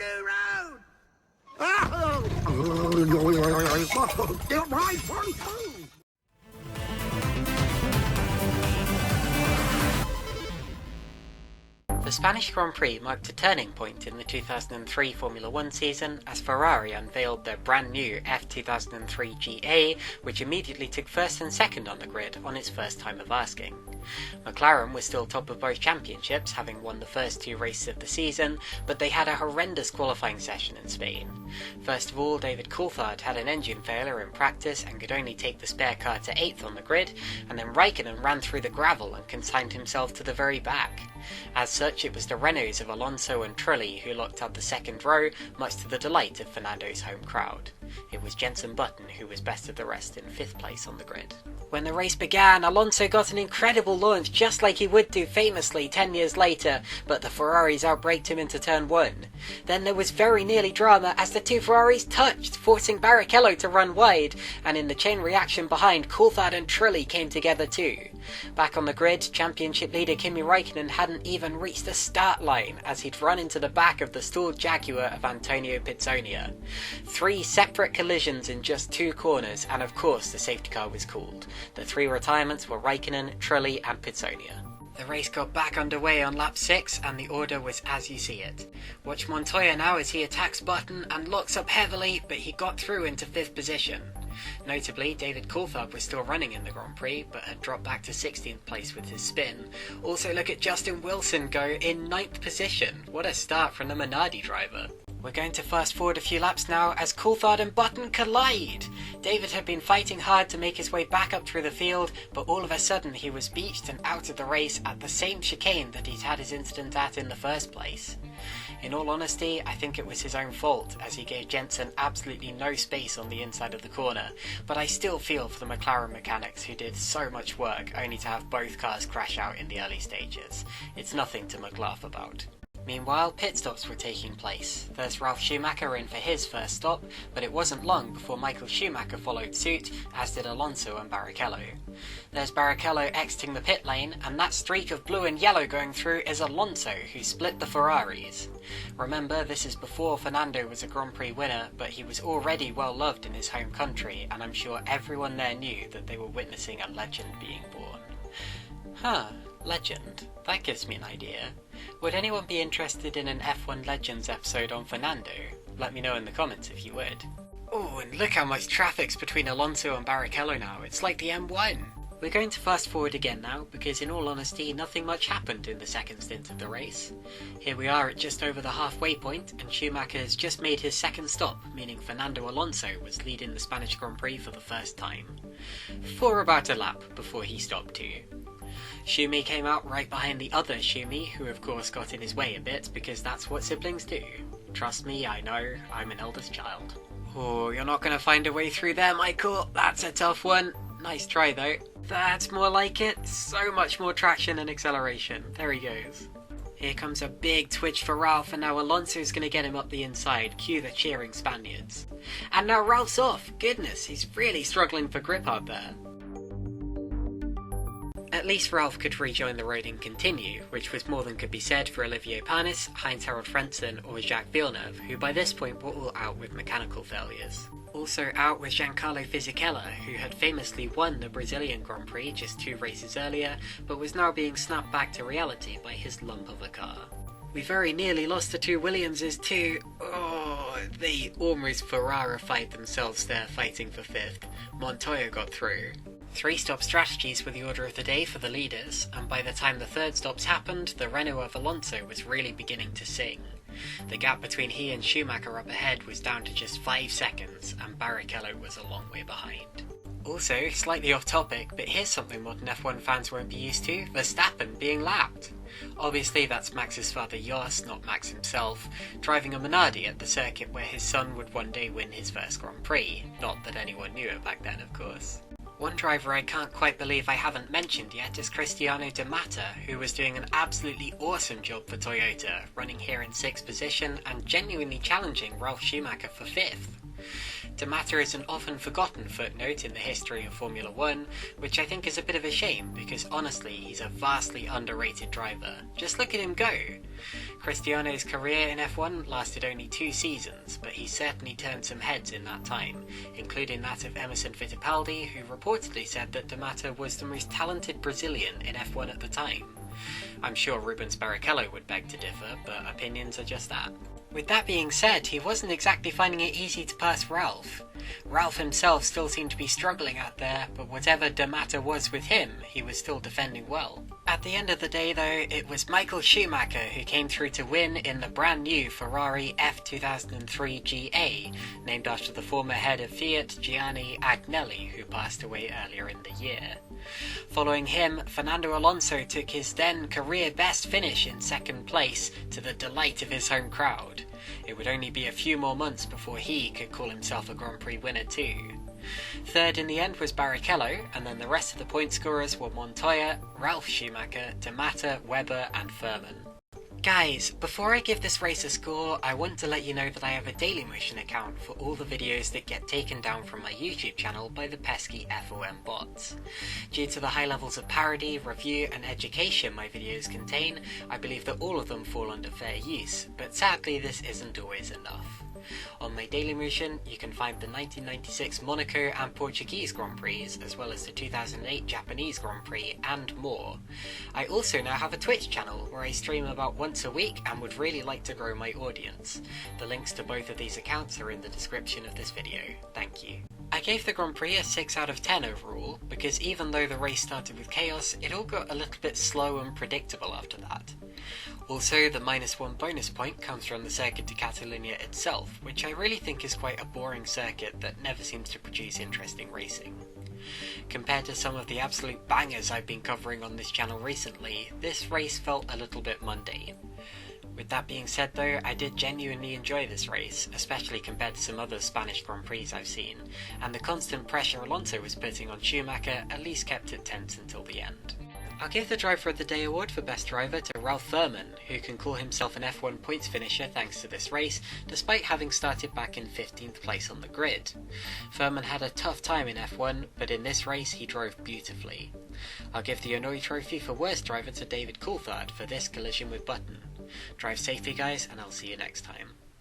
new road! Get right through! The Spanish Grand Prix marked a turning point in the 2003 Formula 1 season as Ferrari unveiled their brand new F2003 GA, which immediately took first and second on the grid on its first time of asking. McLaren was still top of both championships, having won the first two races of the season, but they had a horrendous qualifying session in Spain. First of all, David Coulthard had an engine failure in practice and could only take the spare car to 8th on the grid, and then Raikkonen ran through the gravel and consigned himself to the very back. As such, it was the Renaults of Alonso and Trulli who locked up the second row, much to the delight of Fernando's home crowd. It was Jenson Button who was best of the rest in 5th place on the grid. When the race began, Alonso got an incredible launch just like he would do famously 10 years later, but the Ferraris outbraked him into turn 1. Then there was very nearly drama as the two Ferraris touched, forcing Barrichello to run wide, and in the chain reaction behind, Coulthard and Trulli came together too. Back on the grid, championship leader Kimi Raikkonen hadn't even reached the start line as he'd run into the back of the stalled Jaguar of Antonio Pizzonia. 3 separate collisions in just 2 corners, and of course the safety car was called. The 3 retirements were Raikkonen, Trulli and Pizzonia. The race got back underway on lap 6 and the order was as you see it. Watch Montoya now as he attacks Button and locks up heavily, but he got through into 5th position. Notably, David Coulthard was still running in the Grand Prix, but had dropped back to 16th place with his spin. Also look at Justin Wilson go in 9th position. What a start from the Minardi driver. We're going to fast forward a few laps now as Coulthard and Button collide. David had been fighting hard to make his way back up through the field, but all of a sudden he was beached and out of the race at the same chicane that he'd had his incident at in the first place. In all honesty, I think it was his own fault, as he gave Jenson absolutely no space on the inside of the corner, but I still feel for the McLaren mechanics who did so much work only to have both cars crash out in the early stages. It's nothing to laugh about. Meanwhile, pit stops were taking place. There's Ralf Schumacher in for his first stop, but it wasn't long before Michael Schumacher followed suit, as did Alonso and Barrichello. There's Barrichello exiting the pit lane, and that streak of blue and yellow going through is Alonso, who split the Ferraris. Remember, this is before Fernando was a Grand Prix winner, but he was already well loved in his home country, and I'm sure everyone there knew that they were witnessing a legend being born. Legend. That gives me an idea. Would anyone be interested in an F1 Legends episode on Fernando? Let me know in the comments if you would. Oh, and look how much traffic's between Alonso and Barrichello now. It's like the M1. We're going to fast forward again now, because in all honesty, nothing much happened in the second stint of the race. Here we are at just over the halfway point, and Schumacher has just made his second stop, meaning Fernando Alonso was leading the Spanish Grand Prix for the first time. For about a lap before he stopped too. Schumi came out right behind the other Schumi, who of course got in his way a bit, because that's what siblings do. Trust me, I know, I'm an eldest child. Oh, you're not going to find a way through there, Michael. That's a tough one. Nice try though. That's more like it. So much more traction and acceleration. There he goes. Here comes a big twitch for Ralf, and now Alonso's going to get him up the inside. Cue the cheering Spaniards. And now Ralf's off. Goodness, he's really struggling for grip out there. At least Ralf could rejoin the road and continue, which was more than could be said for Olivier Panis, Heinz-Harald Frentzen or Jacques Villeneuve, who by this point were all out with mechanical failures. Also out was Giancarlo Fisichella, who had famously won the Brazilian Grand Prix just 2 races earlier, but was now being snapped back to reality by his lump of a car. We very nearly lost the 2 Williamses too. Oh, they almost Ferrarified themselves there fighting for 5th. Montoya got through. 3-stop strategies were the order of the day for the leaders, and by the time the 3rd stops happened, the Renault of Alonso was really beginning to sing. The gap between he and Schumacher up ahead was down to just 5 seconds, and Barrichello was a long way behind. Also, slightly off topic, but here's something modern F1 fans won't be used to: Verstappen being lapped. Obviously that's Max's father Jos, not Max himself, driving a Minardi at the circuit where his son would one day win his first Grand Prix. Not that anyone knew it back then, of course. One driver I can't quite believe I haven't mentioned yet is Cristiano De Mata, who was doing an absolutely awesome job for Toyota, running here in 6th position and genuinely challenging Ralf Schumacher for 5th. De Mata is an often forgotten footnote in the history of Formula 1, which I think is a bit of a shame because honestly he's a vastly underrated driver. Just look at him go! Cristiano's career in F1 lasted only 2 seasons, but he certainly turned some heads in that time, including that of Emerson Fittipaldi, who reportedly said that D'Amato was the most talented Brazilian in F1 at the time. I'm sure Rubens Barrichello would beg to differ, but opinions are just that. With that being said, he wasn't exactly finding it easy to pass Ralph. Ralph himself still seemed to be struggling out there, but whatever D'Amato was with him, he was still defending well. At the end of the day though, it was Michael Schumacher who came through to win in the brand new Ferrari F2003 GA, named after the former head of Fiat Gianni Agnelli, who passed away earlier in the year. Following him, Fernando Alonso took his then career best finish in second place, to the delight of his home crowd. It would only be a few more months before he could call himself a Grand Prix winner too. Third in the end was Barrichello, and then the rest of the point scorers were Montoya, Ralf Schumacher, D'Amato, Webber and Furman. Guys, before I give this race a score, I want to let you know that I have a Dailymotion account for all the videos that get taken down from my YouTube channel by the pesky FOM bots. Due to the high levels of parody, review and education my videos contain, I believe that all of them fall under fair use, but sadly this isn't always enough. On my Dailymotion, you can find the 1996 Monaco and Portuguese Grand Prix, as well as the 2008 Japanese Grand Prix, and more. I also now have a Twitch channel where I stream about once a week and would really like to grow my audience. The links to both of these accounts are in the description of this video. Thank you. I gave the Grand Prix a 6 out of 10 overall, because even though the race started with chaos, it all got a little bit slow and predictable after that. Also, the -1 bonus point comes from the Circuit de Catalunya itself, which I really think is quite a boring circuit that never seems to produce interesting racing. Compared to some of the absolute bangers I've been covering on this channel recently, this race felt a little bit mundane. With that being said though, I did genuinely enjoy this race, especially compared to some other Spanish Grand Prix I've seen, and the constant pressure Alonso was putting on Schumacher at least kept it tense until the end. I'll give the Driver of the Day award for Best Driver to Ralf Furman, who can call himself an F1 points finisher thanks to this race, despite having started back in 15th place on the grid. Furman had a tough time in F1, but in this race he drove beautifully. I'll give the Onoi Trophy for Worst Driver to David Coulthard for this collision with Button. Drive safely guys, and I'll see you next time.